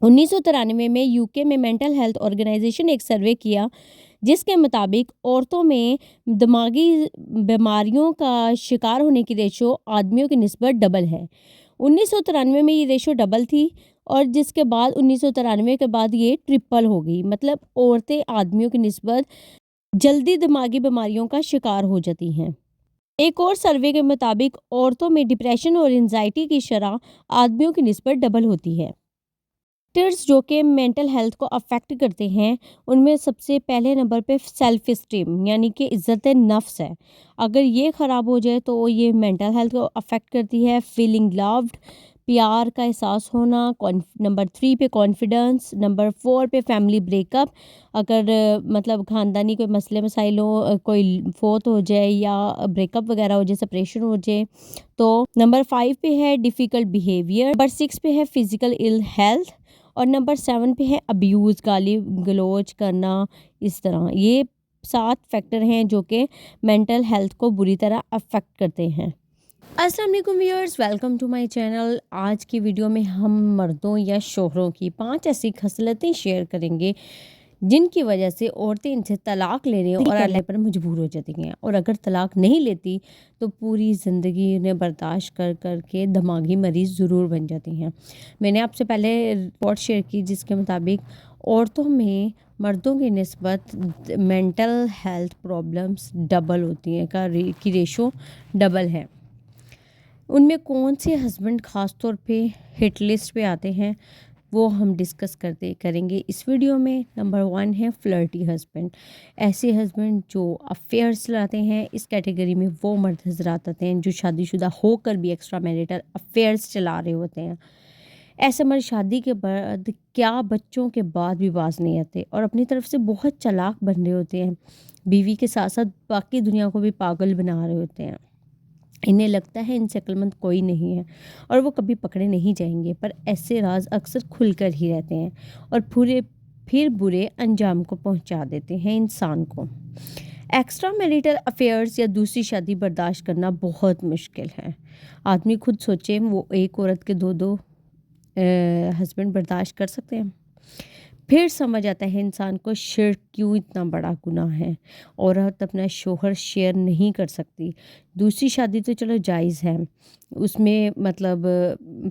1993 में यूके में mental health organisation एक सर्वे किया जिसके मुताबिक औरतों में दिमागी बीमारियों का शिकार होने की रेशो आदमियों की निस्बत डबल है। 1993 में ये रेशो डबल थी और जिसके बाद 1993 के बाद ये ट्रिपल हो गई। मतलब औरतें आदमियों की निस्बत जल्दी दिमागी बीमारियों का शिकार हो जाती हैं। एक और सर्वे के मुताबिक औरतों में डिप्रेशन और एंजाइटी की शरह आदमियों की निस्बत डबल होती है। फैक्टर्स जो कि मेंटल हेल्थ को अफेक्ट करते हैं उनमें सबसे पहले नंबर पे सेल्फ इस्टीम यानी कि इज़्ज़त नफ्स है। अगर ये ख़राब हो जाए तो ये मेंटल हेल्थ को अफेक्ट करती है। फीलिंग लव्ड, प्यार का एहसास होना। नंबर 3 पे कॉन्फिडेंस। नंबर 4 पे फैमिली ब्रेकअप, अगर मतलब ख़ानदानी कोई मसले मसाइल हो, कोई फोत हो जाए या ब्रेकअप वगैरह हो जाए, सेपरेशन हो जाए तो। नंबर 5 पे है डिफ़िकल्ट बिहेवियर। नंबर 6 पे है फिज़िकल इल हेल्थ और नंबर 7 पे है अब्यूज़, गाली गलौज करना। इस तरह ये 7 फैक्टर हैं जो कि मेंटल हेल्थ को बुरी तरह अफेक्ट करते हैं। अस्सलाम वालेकुम viewers, welcome to my channel. आज की वीडियो में हम मर्दों या शोहरों की 5 ऐसी खसलतें शेयर करेंगे जिनकी वजह से औरतें इनसे तलाक लेने और अल्लाह पर मजबूर हो जाती हैं, और अगर तलाक नहीं लेती तो पूरी ज़िंदगी उन्हें बर्दाश्त कर कर के दिमागी मरीज़ ज़रूर बन जाती हैं। मैंने आपसे पहले रिपोर्ट शेयर की जिसके मुताबिक औरतों में मर्दों की निस्बत मेंटल हेल्थ प्रॉब्लम्स डबल होती हैं की रेशो डबल है। उनमें कौन से हस्बैंड ख़ास तौर पे हिट लिस्ट पे आते हैं वो हम डिस्कस करेंगे इस वीडियो में। नंबर 1 है फ्लर्टी हस्बैंड। ऐसे हस्बैंड जो अफेयर्स चलाते हैं, इस कैटेगरी में वो मर्द हजरात आते हैं जो शादीशुदा होकर भी एक्स्ट्रा मैरिटल अफेयर्स चला रहे होते हैं। ऐसे मर्द शादी के बाद क्या बच्चों के बाद भी बाज नहीं आते और अपनी तरफ से बहुत चालाक बन रहे होते हैं। बीवी के साथ साथ बाकी दुनिया को भी पागल बना रहे होते हैं। इन्हें लगता है इनसे अक्लमंद कोई नहीं है और वो कभी पकड़े नहीं जाएंगे, पर ऐसे राज अक्सर खुलकर ही रहते हैं और फिर बुरे अंजाम को पहुंचा देते हैं इंसान को। एक्स्ट्रा मैरिटल अफेयर्स या दूसरी शादी बर्दाश्त करना बहुत मुश्किल है। आदमी खुद सोचे वो एक औरत के दो हस्बैंड बर्दाश्त कर सकते हैं। फिर समझ आता है इंसान को शिर्क क्यों इतना बड़ा गुनाह है। औरत अपना शोहर शेयर नहीं कर सकती। दूसरी शादी तो चलो जायज़ है, उसमें मतलब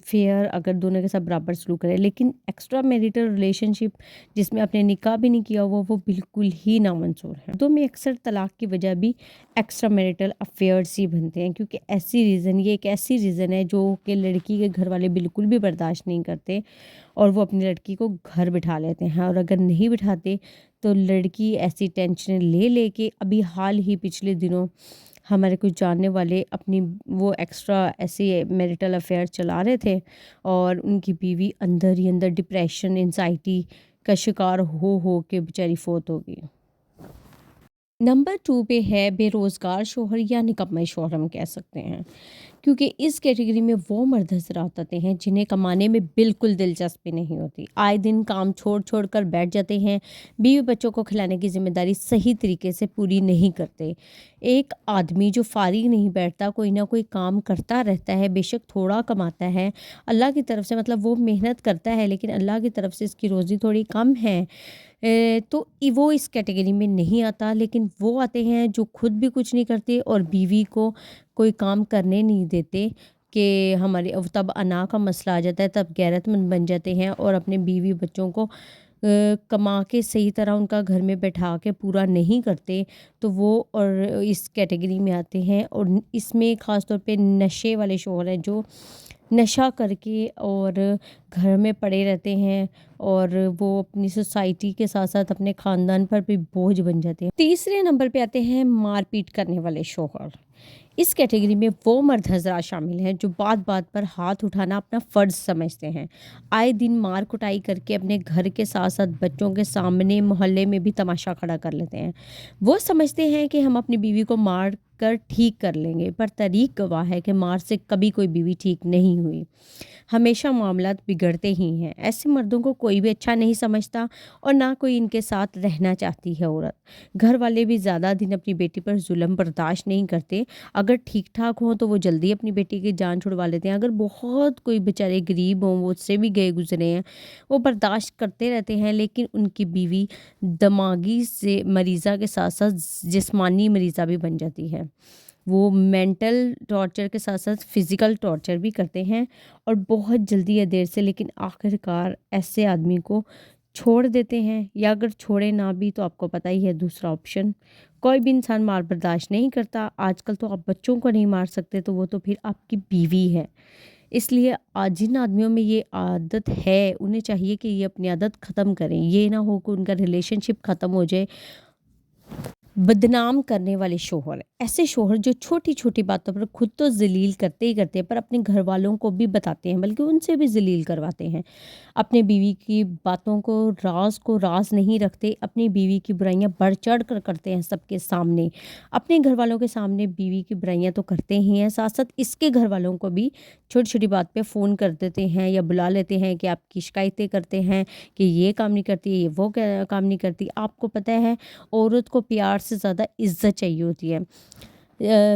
फेयर अगर दोनों के साथ बराबर सलूक करे, लेकिन एक्स्ट्रा मैरिटल रिलेशनशिप जिसमें आपने निकाह भी नहीं किया हुआ वो बिल्कुल ही नामंजूर है। तो में अक्सर तलाक की वजह भी एक्स्ट्रा मैरिटल अफेयर्स ही बनते हैं, क्योंकि ये एक ऐसी रीज़न है जो कि लड़की के घर वाले बिल्कुल भी बर्दाश्त नहीं करते और वो अपनी लड़की को घर बिठा लेते हैं, और अगर नहीं बिठाते तो लड़की ऐसी टेंशन ले के अभी हाल ही पिछले दिनों हमारे कुछ जानने वाले अपनी वो एक्स्ट्रा ऐसे मैरिटल अफेयर चला रहे थे और उनकी बीवी अंदर ही अंदर डिप्रेशन एंजाइटी का शिकार हो के बेचारी फोत हो गई। नंबर 2 पे है बेरोज़गार शोहर या निकम्मे शोहर हम कह सकते हैं, क्योंकि इस कैटेगरी में वो मर्द हज़रात आते हैं जिन्हें कमाने में बिल्कुल दिलचस्पी नहीं होती। आए दिन काम छोड़ कर बैठ जाते हैं, बीवी बच्चों को खिलाने की ज़िम्मेदारी सही तरीके से पूरी नहीं करते। एक आदमी जो फारिग नहीं बैठता, कोई ना कोई काम करता रहता है, बेशक थोड़ा कमाता है अल्लाह की तरफ से, मतलब वो मेहनत करता है लेकिन अल्लाह की तरफ से इसकी रोज़ी थोड़ी कम है, तो वो इस कैटेगरी में नहीं आता। लेकिन वो आते हैं जो खुद भी कुछ नहीं करते और बीवी को कोई काम करने नहीं देते, कि हमारे तब अना का मसला आ जाता है, तब गैरतमंद बन जाते हैं और अपने बीवी बच्चों को कमा के सही तरह उनका घर में बैठा के पूरा नहीं करते, तो वो और इस कैटेगरी में आते हैं। और इसमें ख़ास तौर पे नशे वाले शोहर हैं जो नशा करके और घर में पड़े रहते हैं और वो अपनी सोसाइटी के साथ साथ अपने ख़ानदान पर भी बोझ बन जाते हैं। तीसरे नंबर पे आते हैं मारपीट करने वाले शोहर। इस कैटेगरी में वो मर्द हज़रात शामिल हैं जो बात बात पर हाथ उठाना अपना फ़र्ज़ समझते हैं। आए दिन मार कुटाई करके अपने घर के साथ साथ बच्चों के सामने मोहल्ले में भी तमाशा खड़ा कर लेते हैं। वो समझते हैं कि हम अपनी बीवी को मार कर ठीक कर लेंगे, पर तारीख़ गवाह है कि मार से कभी कोई बीवी ठीक नहीं हुई। हमेशा मामलात बिगड़ते ही हैं। ऐसे मर्दों को कोई भी अच्छा नहीं समझता और ना कोई इनके साथ रहना चाहती है औरत। घर वाले भी ज़्यादा दिन अपनी बेटी पर जुल्म बर्दाश्त नहीं करते। अगर ठीक-ठाक हों तो वो जल्दी अपनी बेटी की जान छुड़वा लेते हैं। अगर बहुत कोई बेचारे गरीब हों, वो उससे भी गए गुज़रे हैं, वो बर्दाश्त करते रहते हैं, लेकिन उनकी बीवी दिमागी से मरीज़ा के साथ-साथ जिस्मानी मरीज़ा भी बन जाती है। वो मेंटल टॉर्चर के साथ-साथ फ़िज़िकल टॉर्चर भी करते हैं और बहुत जल्दी या देर से, लेकिन आखिरकार ऐसे आदमी को छोड़ देते हैं, या अगर छोड़े ना भी तो आपको पता ही है दूसरा ऑप्शन। कोई भी इंसान मार बर्दाश्त नहीं करता। आजकल तो आप बच्चों को नहीं मार सकते, तो वो तो फिर आपकी बीवी है। इसलिए जिन आदमियों में ये आदत है, उन्हें चाहिए कि ये अपनी आदत ख़त्म करें। ये ना हो कि उनका रिलेशनशिप ख़त्म हो जाए। बदनाम करने वाले शौहर, ऐसे शौहर जो छोटी-छोटी बातों पर खुद तो ज़लील करते ही करते हैं, पर अपने घरवालों को भी बताते हैं, बल्कि उनसे भी ज़लील करवाते हैं। अपनी बीवी की बातों को राज़ नहीं रखते, अपनी बीवी की बुराइयाँ बढ़-चढ़ कर करते हैं सबके सामने। अपने घरवालों के सामने बीवी की बुराइयाँ तो करते ही हैं, साथ-साथ इसके घरवालों को भी छोटी-छोटी बात पे फ़ोन कर देते हैं या बुला लेते हैं कि आपकी शिकायतें करते हैं कि ये काम नहीं करती, ये वो काम नहीं करती। आपको पता है, औरत को प्यार से ज़्यादा इज़्ज़त चाहिए होती है।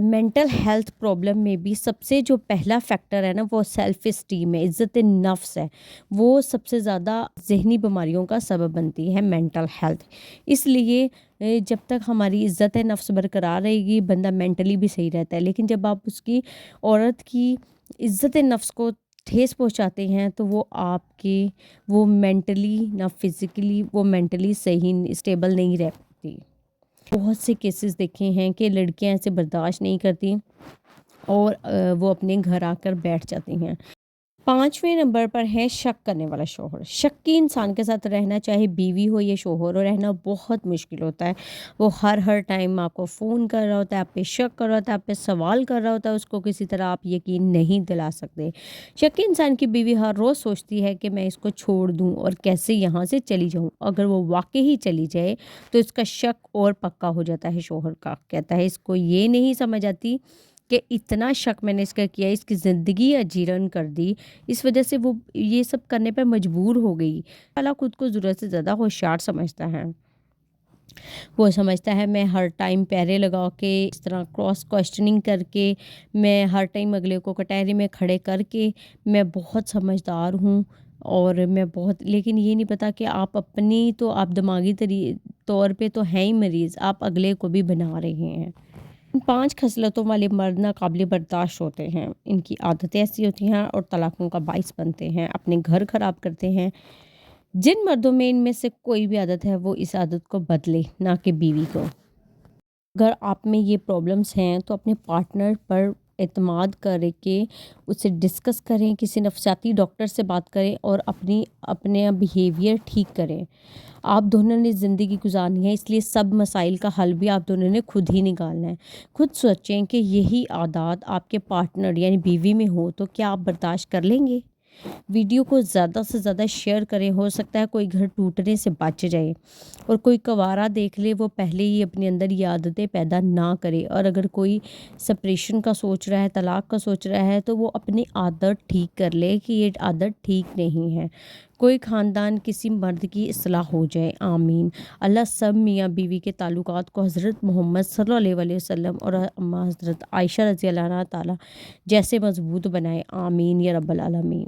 मेंटल हेल्थ प्रॉब्लम में भी सबसे जो पहला फैक्टर है ना, वो सेल्फ इस्टीम है, इज़्ज़त नफ्स है। वो सबसे ज़्यादा ज़हनी बीमारियों का सबब बनती है मेंटल हेल्थ। इसलिए जब तक हमारी इज़्ज़त नफ्स बरकरार रहेगी, बंदा मेंटली भी सही रहता है। लेकिन जब आप उसकी औरत की इज़्ज़त नफ्स को ठेस पहुँचाते हैं, तो वो मेंटली ना फिज़िकली, वो मेंटली सही स्टेबल नहीं रहती। बहुत से केसेस देखे हैं कि लड़कियां ऐसे बर्दाश्त नहीं करती और वो अपने घर आकर बैठ जाती हैं। 5वें नंबर पर है शक करने वाला शौहर। शक्की इंसान के साथ रहना, चाहे बीवी हो या शौहर हो, रहना बहुत मुश्किल होता है। वो हर टाइम आपको फ़ोन कर रहा होता है, आप पे शक कर रहा होता है, आप पे सवाल कर रहा होता है, उसको किसी तरह आप यकीन नहीं दिला सकते। शक्की इंसान की बीवी हर रोज़ सोचती है कि मैं इसको छोड़ दूँ और कैसे यहाँ से चली जाऊँ। अगर वो वाक़ई ही चली जाए तो इसका शक और पक्का हो जाता है शौहर का। कहता है इसको ये नहीं समझ आती कि इतना शक मैंने इसका किया, इसकी ज़िंदगी अजीरन कर दी, इस वजह से वो ये सब करने पर मजबूर हो गई। साला खुद को ज़रूरत से ज़्यादा होशियार समझता है। वो समझता है मैं हर टाइम पैरे लगा के, इस तरह क्रॉस क्वेश्चनिंग करके, मैं हर टाइम अगले को कटहरे में खड़े करके मैं बहुत समझदार हूँ और मैं बहुत, लेकिन ये नहीं पता कि आप दिमागी तौर पे तो हैं ही मरीज़, आप अगले को भी बना रहे हैं। इन 5 खसलतों वाले मर्द नाक़ाबिल बर्दाश्त होते हैं। इनकी आदतें ऐसी होती हैं और तलाक़ों का बाइस बनते हैं, अपने घर ख़राब करते हैं। जिन मर्दों में इनमें से कोई भी आदत है, वो इस आदत को बदले, ना कि बीवी को। अगर आप में ये प्रॉब्लम्स हैं तो अपने पार्टनर पर एतमाद करके उससे डिस्कस करें, किसी नफसियाती डॉक्टर से बात करें और अपने बिहेवियर ठीक करें। आप दोनों ने ज़िंदगी गुजारनी है, इसलिए सब मसाइल का हल भी आप दोनों ने खुद ही निकालना है। खुद सोचें कि यही आदत आपके पार्टनर यानी बीवी में हो तो क्या आप बर्दाश्त कर लेंगे? वीडियो को ज़्यादा से ज़्यादा शेयर करें, हो सकता है कोई घर टूटने से बच जाए और कोई कंवारा देख ले, वो पहले ही अपने अंदर ये आदतें पैदा ना करे। और अगर कोई सेपरेशन का सोच रहा है, तलाक का सोच रहा है, तो वो अपनी आदत ठीक कर ले कि ये आदत ठीक नहीं है। कोई ख़ानदान किसी मर्द की इस्लाह हो जाए, आमीन। अल्लाह सब मियाँ बीवी के ताल्लुकात को हज़रत मोहम्मद सल्लल्लाहु अलैहि वसल्लम और अम्मा हज़रत आयशा रज़ी अल्लाह ताला जैसे मज़बूत बनाए, आमीन या रब्बल आलमीन।